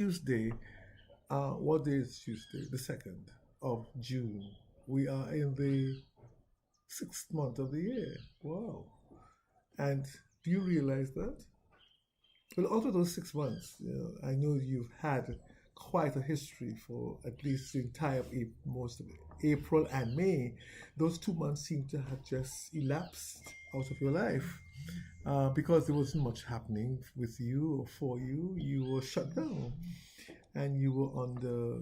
Tuesday. What day is Tuesday? The 2nd of June. We are in the 6th month of the year. Wow. And do you realize that? Well, out of those 6 months, I know you've had quite a history for at least the entire most of it. April and May. Those 2 months seem to have just elapsed out of your life because there wasn't much happening with you or for you. You were shut down and you were under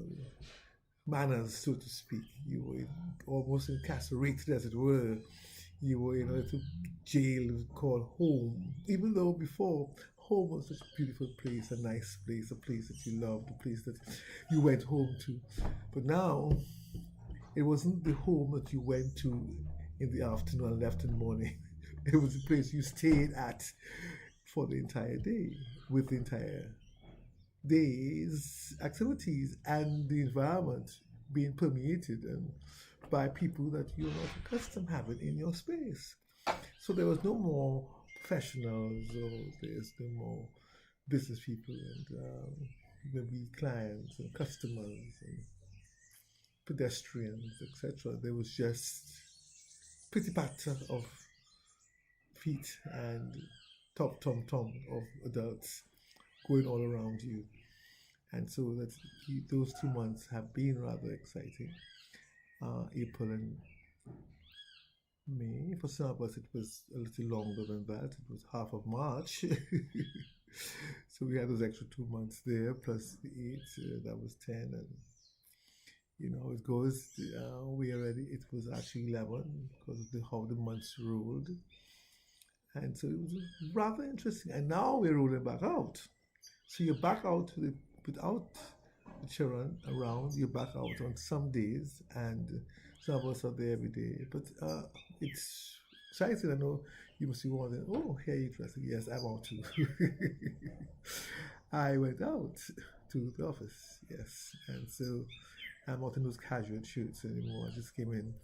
manners, so to speak. You were almost incarcerated, as it were. You were in a little jail called home, even though before home was such a beautiful place, a nice place, a place that you loved, a place that you went home to. But now it wasn't the home that you went to in the afternoon and left in the morning. It was the place you stayed at for the entire day, with the entire day's activities and the environment being permeated and by people that you're not accustomed having in your space. So there was no more professionals, or there's no more business people and maybe clients and customers and pedestrians, etc. There was just pretty patter of feet and top tom tom of adults going all around you. And so those 2 months have been rather exciting. April and May. For some of us, it was a little longer than that. It was half of March. So we had those extra 2 months there, plus the eight, that was 10. And you know how it goes. We already, it was actually 11 because of how the months rolled. And so it was rather interesting. And now we're rolling back out. So you're back out without the children around. You're back out on some days, and some of us are there every day. But it's exciting. I know you must be wondering, oh, here you dressing. Yes, I'm out too. I went out to the office, yes. And so I'm not in those casual shoots anymore. I just came in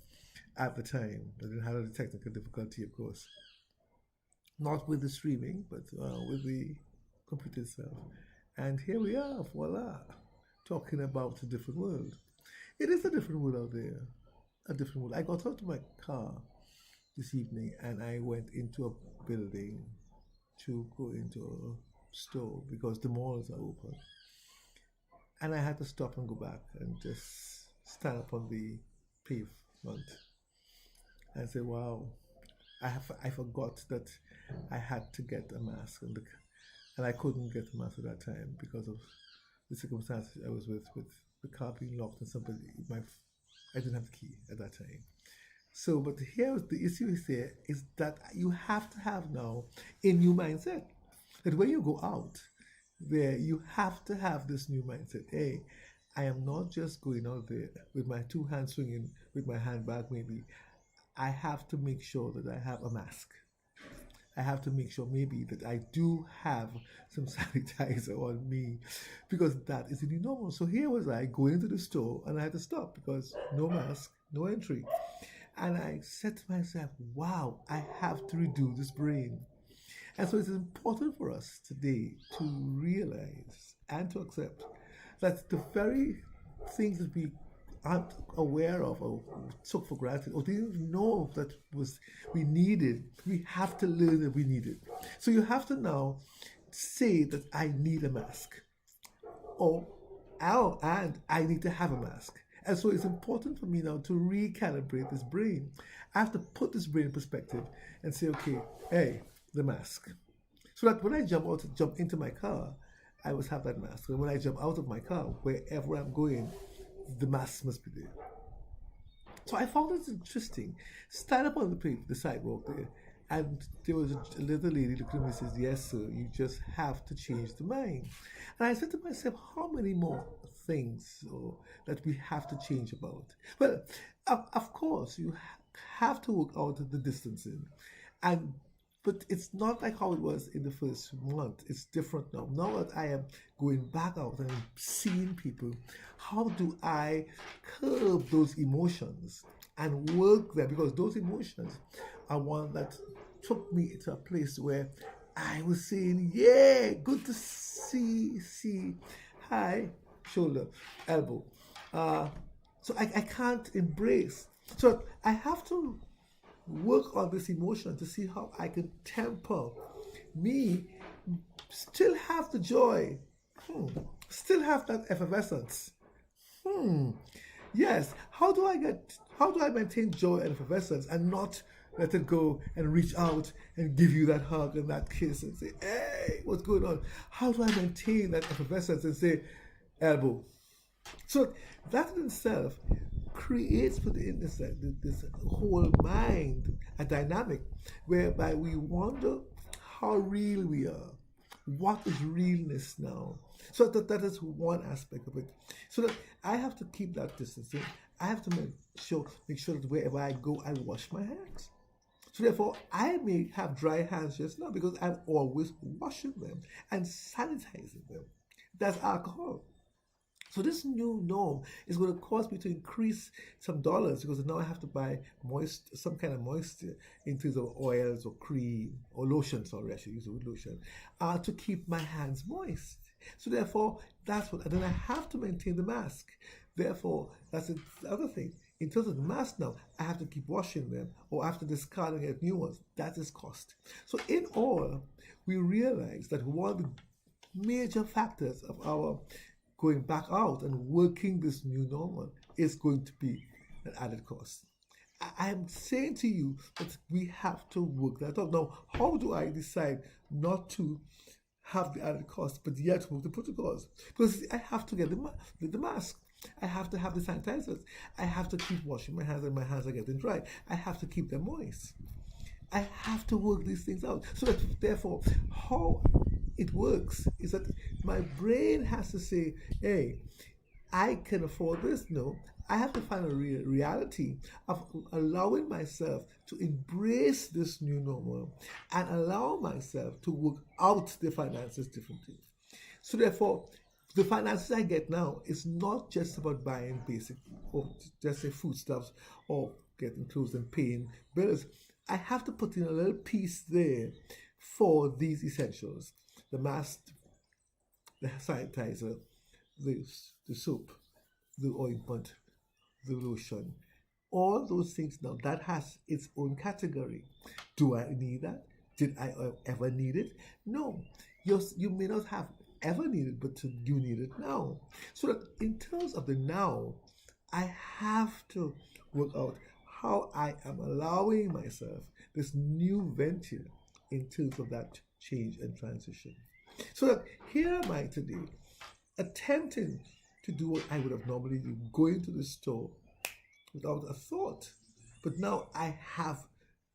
at the time. I didn't have any technical difficulty, of course. Not with the streaming, but with the computer itself. And here we are, voila, talking about a different world. It is a different world out there, a different world. I got out of my car this evening and I went into a building to go into a store because the malls are open. And I had to stop and go back and just stand up on the pavement and say, wow, I forgot that I had to get a mask and I couldn't get a mask at that time because of the circumstances I was with the car being locked and somebody I didn't have the key at that time. So, but here the issue is there is that you have to have now a new mindset. That when you go out there, you have to have this new mindset. Hey, I am not just going out there with my two hands swinging with my handbag, maybe. I have to make sure that I have a mask. I have to make sure maybe that I do have some sanitizer on me because that is the new normal. So here was I going into the store and I had to stop because no mask, no entry. And I said to myself, wow, I have to redo this brain. And so it's important for us today to realize and to accept that the very things that we aren't aware of or took for granted or didn't even know that was we needed, we have to learn that we need it. So you have to now say that I need a mask or oh, and I need to have a mask. And so it's important for me now to recalibrate this brain. I have to put this brain in perspective and say, okay, hey, the mask. So that when I jump into my car, I must have that mask. And when I jump out of my car, wherever I'm going, the mask must be there. So I found it interesting. Stand up on the sidewalk there, and there was a little lady looking at me and says, yes, sir, you just have to change the mind. And I said to myself, how many more things that we have to change about? Well, of course, you have to work out the distancing. And but it's not like how it was in the first month. It's different now. Now that I am going back out and seeing people, how do I curb those emotions and work there? Because those emotions are one that took me to a place where I was saying, yeah, good to see high, shoulder, elbow. Uh, so I can't embrace. So I have to work on this emotion to see how I can temper me, still have the joy, hmm, still have that effervescence. Hmm. Yes. How do I maintain joy and effervescence and not let it go and reach out and give you that hug and that kiss and say, hey, what's going on? How do I maintain that effervescence and say, elbow? So that in itself creates within this whole mind a dynamic whereby we wonder how real we are. What is realness now? So that is one aspect of it. So that I have to keep that distancing. I have to make sure that wherever I go, I wash my hands. So therefore, I may have dry hands just now because I'm always washing them and sanitizing them. That's alcohol. So this new norm is going to cause me to increase some dollars because now I have to buy some kind of moisture in terms of oils or cream or lotion. Sorry, I should use the word lotion to keep my hands moist. So therefore, that's what. And then I have to maintain the mask. Therefore, that's the other thing. In terms of the mask now, I have to keep washing them or after discarding get new ones. That is cost. So in all, we realize that one of the major factors of our going back out and working this new normal is going to be an added cost. I'm saying to you that we have to work that out. Now, how do I decide not to have the added cost but yet work the protocols? Because I have to get the mask. I have to have the sanitizers. I have to keep washing my hands and my hands are getting dry. I have to keep them moist. I have to work these things out. So that therefore, how it works is that my brain has to say, hey, I can afford this. No, I have to find a reality of allowing myself to embrace this new normal and allow myself to work out the finances differently. So therefore, the finances I get now is not just about buying basic or just say foodstuffs or getting clothes and paying bills. I have to put in a little piece there for these essentials: the mask, the sanitizer, the soap, the ointment, the lotion. All those things now, that has its own category. Do I need that? Did I ever need it? No. You may not have ever needed, but you need it now. So that in terms of the now, I have to work out how I am allowing myself this new venture in terms of that change and transition. So that here am I today, attempting to do what I would have normally do, going to the store without a thought. But now I have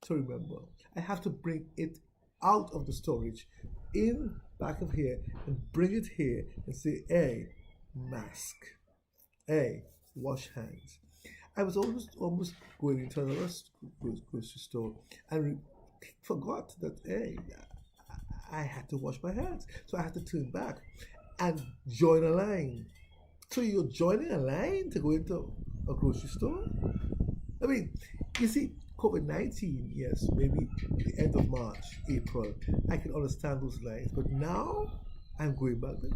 to remember, I have to bring it out of the storage in back of here and bring it here and say, hey, mask. Hey, wash hands. I was almost going into another grocery store and forgot that, hey, I had to wash my hands. So I had to turn back and join a line. So you're joining a line to go into a grocery store? I mean, you see, COVID-19, yes, maybe the end of March, April, I can understand those lines. But now I'm going back there.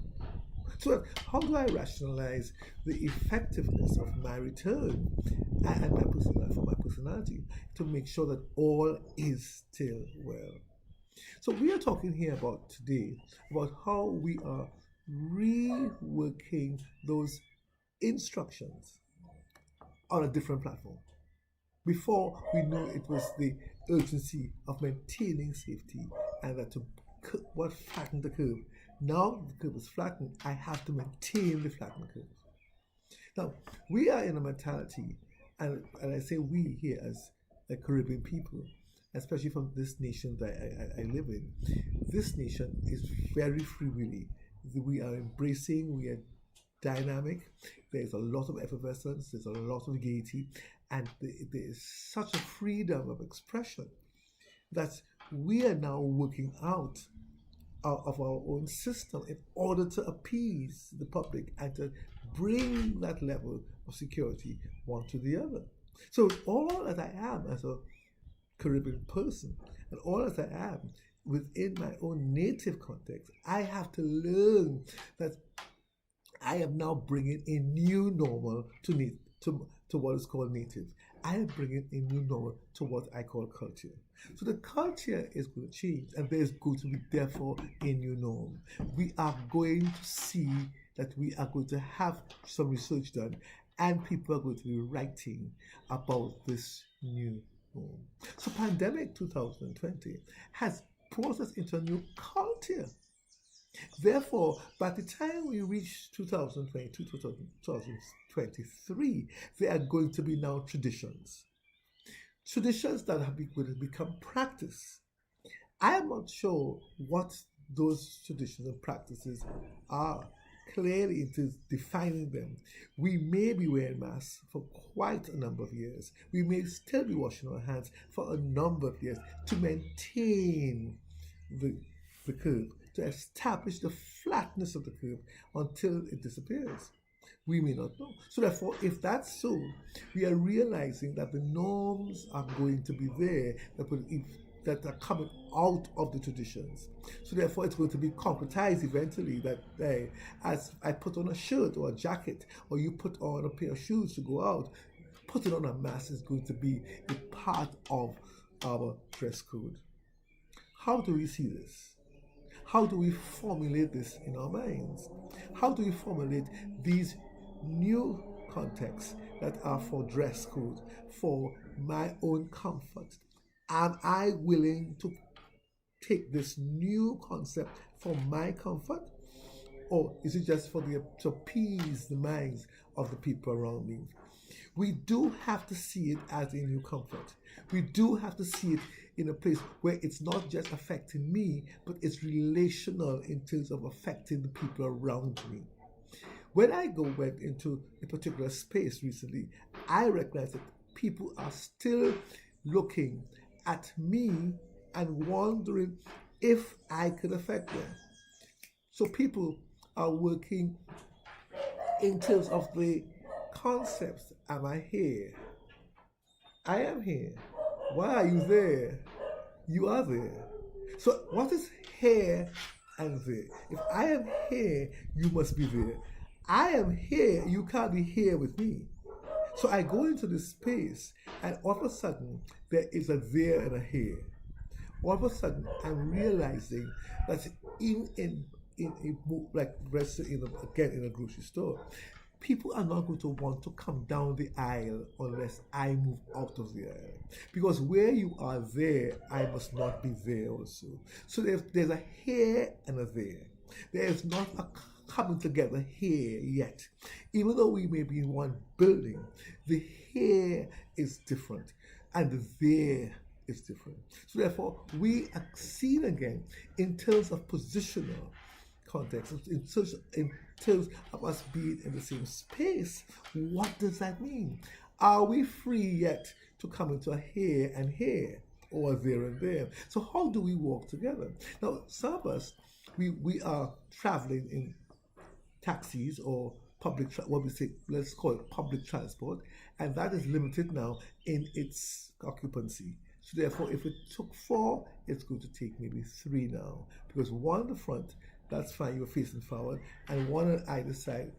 So how do I rationalize the effectiveness of my return and my personality for my personality to make sure that all is still well? So we are talking here about today about how we are reworking those instructions on a different platform. Before we knew it was the urgency of maintaining safety and that to what flattened the curve. Now the curve is flattened. I have to maintain the flattened curve. Now we are in a mentality, and I say we here as a Caribbean people, especially from this nation that I live in. This nation is very freewheeling. We are embracing. We are dynamic. There's a lot of effervescence. There's a lot of gaiety, and there is such a freedom of expression that we are now working out of our own system in order to appease the public and to bring that level of security one to the other. So all that I am as a Caribbean person and all that I am within my own native context, I have to learn that I am now bringing a new normal to what is called native. I am bringing a new normal to what I call culture. So the culture is going to change, and there is going to be therefore a new norm. We are going to see that we are going to have some research done, and people are going to be writing about this new norm. So pandemic 2020 has brought us into a new culture. Therefore, by the time we reach 2022, 2023, there are going to be now traditions. Traditions that have going to become practice. I am not sure what those traditions and practices are. Clearly, it is defining them. We may be wearing masks for quite a number of years. We may still be washing our hands for a number of years to maintain the, the curve, to establish the flatness of the curve until it disappears. We may not know. So therefore, if that's so, we are realizing that the norms are going to be there that are coming out of the traditions. So therefore, it's going to be concretized eventually that as I put on a shirt or a jacket, or you put on a pair of shoes to go out, putting on a mask is going to be a part of our dress code. How do we see this? How do we formulate this in our minds? How do we formulate these new contexts that are for dress code, for my own comfort? Am I willing to take this new concept for my comfort? Or is it just to appease the minds of the people around me? We do have to see it as a new comfort. We do have to see it in a place where it's not just affecting me, but it's relational in terms of affecting the people around me. When I went into a particular space recently, I recognized that people are still looking at me and wondering if I could affect them. So people are working in terms of the concepts. Am I here? I am here. Why are you there? You are there. So what is here and there? If I am here, you must be there. I am here, you can't be here with me. So I go into this space, and all of a sudden there is a there and a here. All of a sudden I'm realizing that in like again in a grocery store, people are not going to want to come down the aisle unless I move out of the aisle. Because where you are there, I must not be there also. So there's a here and a there. There is not a coming together here yet. Even though we may be in one building, the here is different and the there is different. So therefore, we are seen again in terms of positional context, in terms of us being in the same space. What does that mean? Are we free yet to come into a here and here, or a there and there? So how do we walk together? Now, some of us, we are traveling in taxis or let's call it public transport, and that is limited now in its occupancy. So therefore, if it took 4, it's going to take maybe 3 now, because one at the front, that's fine, you're facing forward, and one on either side.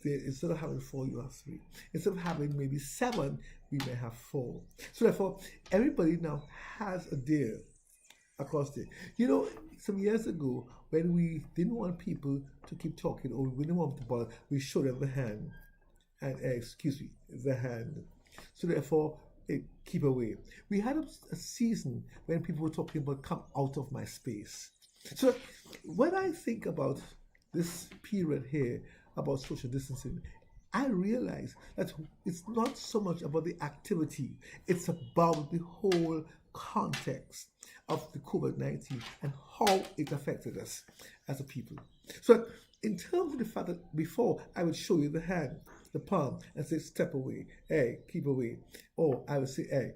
Instead of having 4, you have 3. Instead of having maybe 7, we may have 4. So therefore, everybody now has a deal across there. You know, some years ago, when we didn't want people to keep talking, or we didn't want to bother, we showed them the hand, and the hand. So therefore, keep away. We had a season when people were talking about come out of my space. So when I think about this period here about social distancing, I realize that it's not so much about the activity, it's about the whole context of the COVID-19 and how it affected us as a people. So in terms of the fact that before I would show you the hand, the palm, and say step away, hey, keep away, or I would say, hey,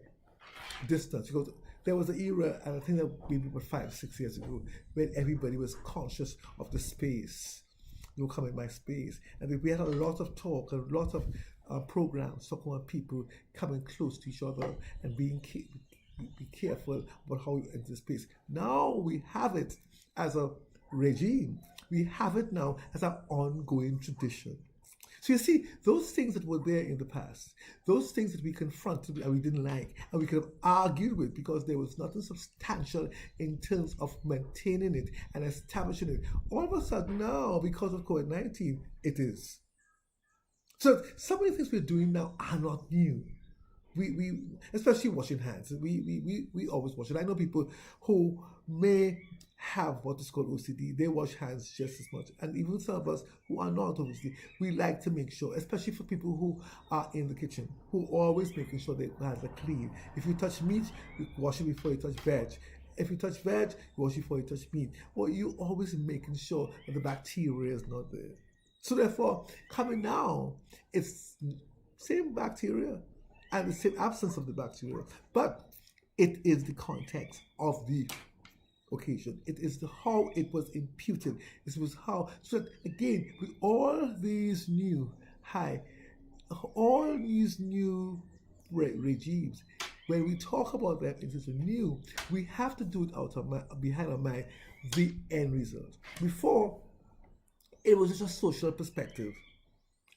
distance, because there was an era, and I think that maybe about 5 or 6 years ago, when everybody was conscious of the space. You come in my space, and we had a lot of talk, a lot of programs talking about people coming close to each other and be careful about how you enter space. Now we have it as a regime We have it now as an ongoing tradition. So you see, those things that were there in the past, those things that we confronted and we didn't like, and we could have argued with because there was nothing substantial in terms of maintaining it and establishing it. All of a sudden now, because of COVID-19, it is. So some of the things we're doing now are not new. We especially washing hands. We always wash it. I know people who may have what is called OCD. They wash hands just as much, and even some of us who are not obviously, we like to make sure, especially for people who are in the kitchen, who are always making sure their hands are clean. If you touch meat, you wash it before you touch veg. If you touch veg, you wash it before you touch meat. Or you always making sure that the bacteria is not there. So therefore, coming now, it's same bacteria and the same absence of the bacteria, but it is the context of the occasion. It is the how it was imputed. It was how. So that again, with all these new regimes, when we talk about them, it is new. We have to do it out of behind our mind the end result. Before, it was just a social perspective,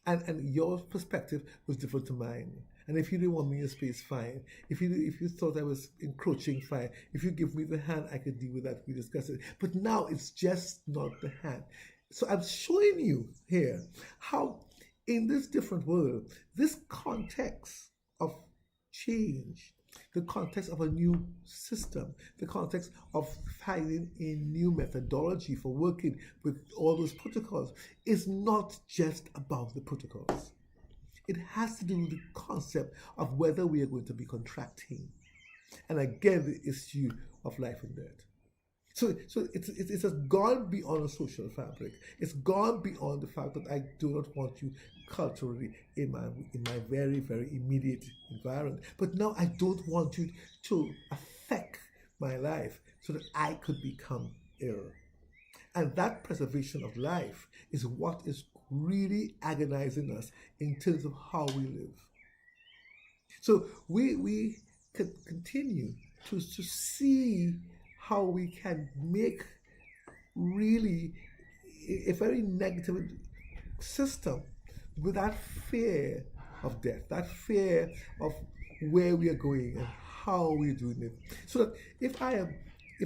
and your perspective was different to mine. And if you didn't want me in your space, fine. If you thought I was encroaching, fine. If you give me the hand, I could deal with that. We discuss it. But now it's just not the hand. So I'm showing you here how in this different world, this context of change, the context of a new system, the context of finding a new methodology for working with all those protocols is not just about the protocols. It has to do with the concept of whether we are going to be contracting. And again, the issue of life and death. So it has gone beyond a social fabric. It's gone beyond the fact that I do not want you culturally in my very, very immediate environment. But now I don't want you to affect my life so that I could become ill. And that preservation of life is what is really agonizing us in terms of how we live. So we can continue to see how we can make really a very negative system with that fear of death, that fear of where we are going and how we're doing it. So that if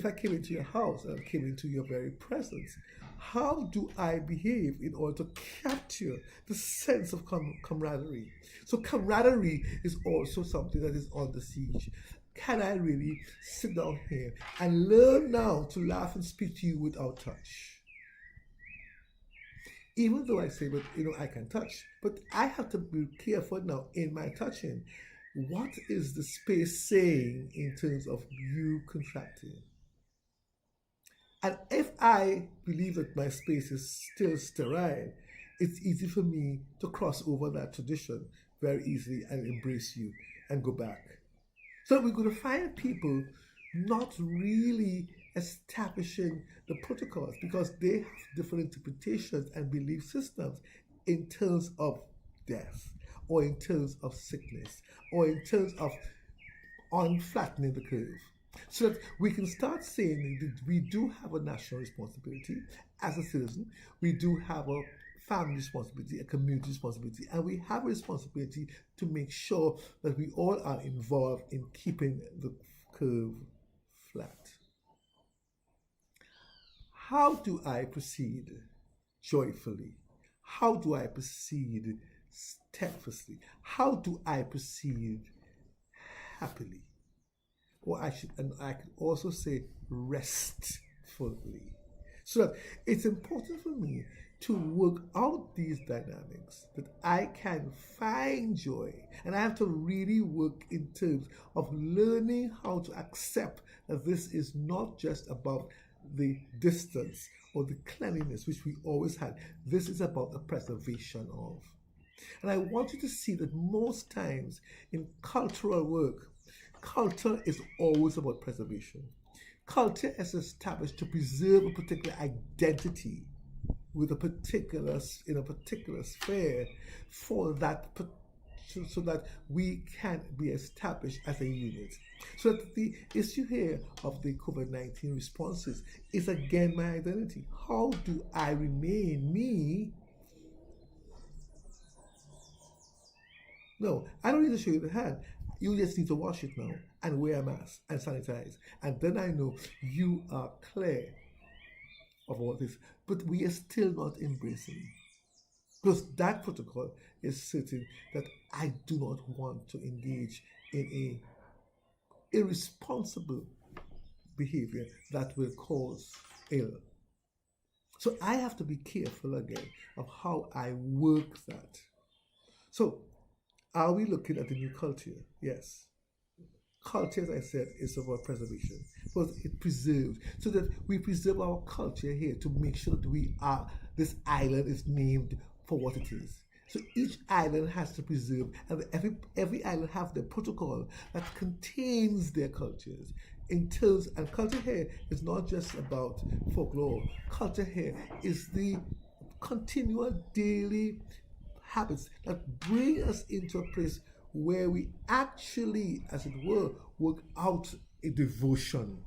I came into your house and came into your very presence, how do I behave in order to capture the sense of camaraderie? So camaraderie is also something that is on the siege. Can I really sit down here and learn now to laugh and speak to you without touch? Even though I say, but I can touch, but I have to be careful now in my touching. What is the space saying in terms of you contracting? And if I believe that my space is still sterile, it's easy for me to cross over that tradition very easily and embrace you and go back. So we're going to find people not really establishing the protocols because they have different interpretations and belief systems in terms of death or in terms of sickness or in terms of unflattening the curve. So that we can start saying that we do have a national responsibility as a citizen, we do have a family responsibility, a community responsibility, and we have a responsibility to make sure that we all are involved in keeping the curve flat. How do I proceed joyfully? How do I proceed steadfastly? How do I proceed happily? Or I could also say restfully. So that it's important for me to work out these dynamics, that I can find joy. And I have to really work in terms of learning how to accept that this is not just about the distance or the cleanliness, which we always had. This is about the preservation of. And I want you to see that most times in cultural work, culture is always about preservation. Culture is established to preserve a particular identity with in a particular sphere for that so that we can be established as a unit. So that the issue here of the COVID-19 responses is again my identity. How do I remain me? No, I don't need to show you the hand. You just need to wash it now and wear a mask and sanitize. And then I know you are clear of all this. But we are still not embracing. Because that protocol is certain that I do not want to engage in a irresponsible behavior that will cause ill. So I have to be careful again of how I work that. So are we looking at the new culture? Yes. Culture, as I said, is about preservation. Because it preserves, so that we preserve our culture here to make sure that this island is named for what it is. So each island has to preserve, and every island have their protocol that contains their cultures. And culture here is not just about folklore. Culture here is the continual daily habits that bring us into a place where we actually, as it were, work out a devotion.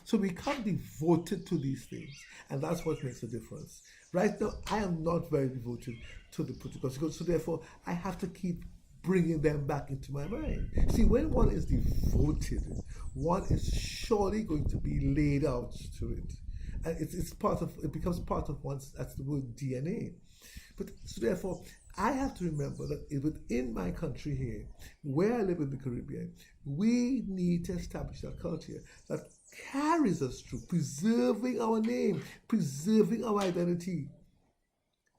So we become devoted to these things, and that's what makes a difference. Right now, I am not very devoted to the protocols, so therefore, I have to keep bringing them back into my mind. See, when one is devoted, one is surely going to be laid out to it, and it becomes part of one's, that's the word, DNA. But so therefore, I have to remember that within my country here, where I live in the Caribbean, we need to establish a culture that carries us through, preserving our name, preserving our identity.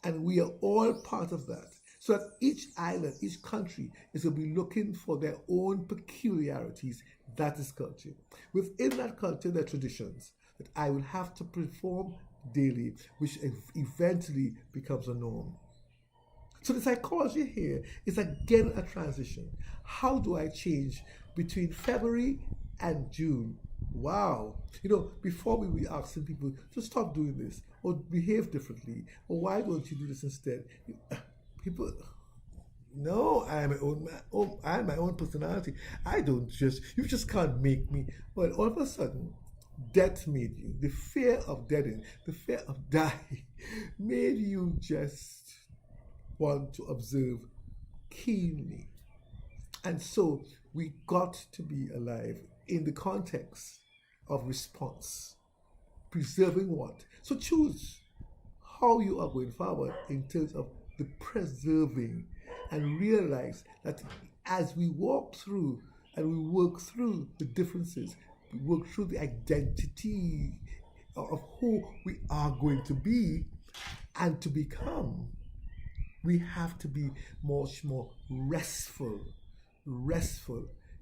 And we are all part of that. So that each island, each country is going to be looking for their own peculiarities. That is culture. Within that culture, there are traditions that I will have to perform daily, which eventually becomes a norm. So the psychology here is again a transition. How do I change between February and June? Wow. Before we were asking people to stop doing this or behave differently, or why don't you do this instead? People, no, I am my own personality. You just can't make me. Well, all of a sudden, death made you. The fear of deading, the fear of dying made you just want to observe keenly. And so we got to be alive in the context of response, preserving what? So choose how you are going forward in terms of the preserving, and realize that as we walk through and we work through the differences, we work through the identity of who we are going to be and to become, we have to be much more restful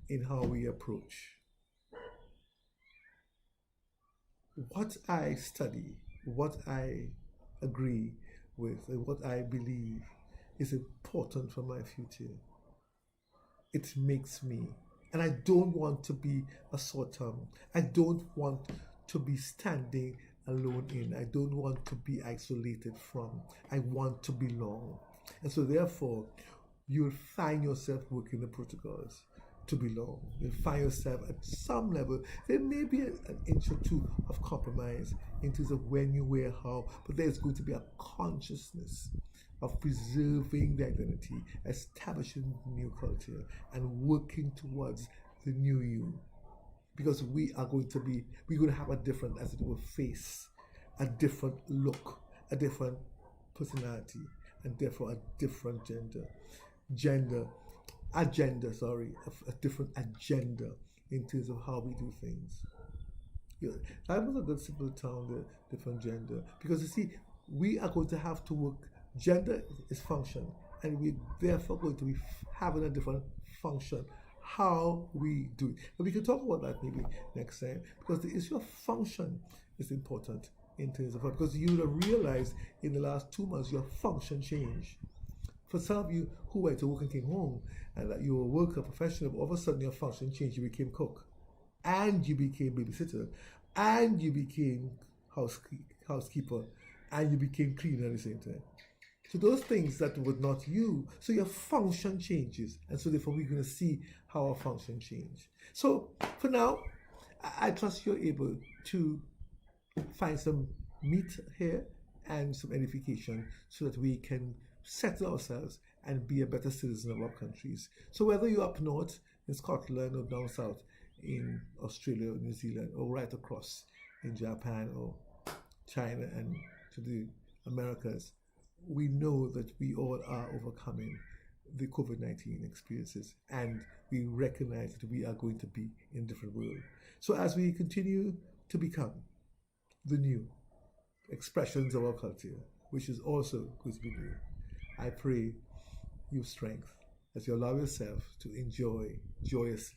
in how we approach. What I study, what I agree with, and what I believe is important for my future. It makes me, and I don't want to be a sore thumb. I don't want to be standing alone in. I don't want to be isolated from. I want to belong. And so therefore, you'll find yourself working the protocols to belong. You'll find yourself at some level. There may be an inch or two of compromise in terms of when you wear how, but there's going to be a consciousness of preserving the identity, establishing new culture, and working towards the new you. Because we're going to have a different, as it were, face, a different look, a different personality, and therefore a different a different agenda in terms of how we do things. Yeah, that was a good simple term, the different gender, because you see, we are going to have to work. Gender is function, and we're therefore going to be having a different function. How we do it, and we can talk about that maybe next time, because the issue of function is important in terms of, because you will have realized in the last 2 months your function changed. For some of you who went to work and came home, and that you were a worker, professional, but all of a sudden your function changed. You became cook, and you became babysitter, and you became housekeeper, and you became cleaner at the same time. So those things that were not you, so your function changes, and so therefore we're going to see how our function change. So for now, I trust you're able to find some meat here and some edification so that we can settle ourselves and be a better citizen of our countries. So whether you're up north in Scotland or down south in Australia or New Zealand or right across in Japan or China and to the Americas, we know that we all are overcoming the COVID-19 experiences, and we recognize that we are going to be in a different world. So as we continue to become the new expressions of our culture, which is also going to be new, I pray you strength as you allow yourself to enjoy joyously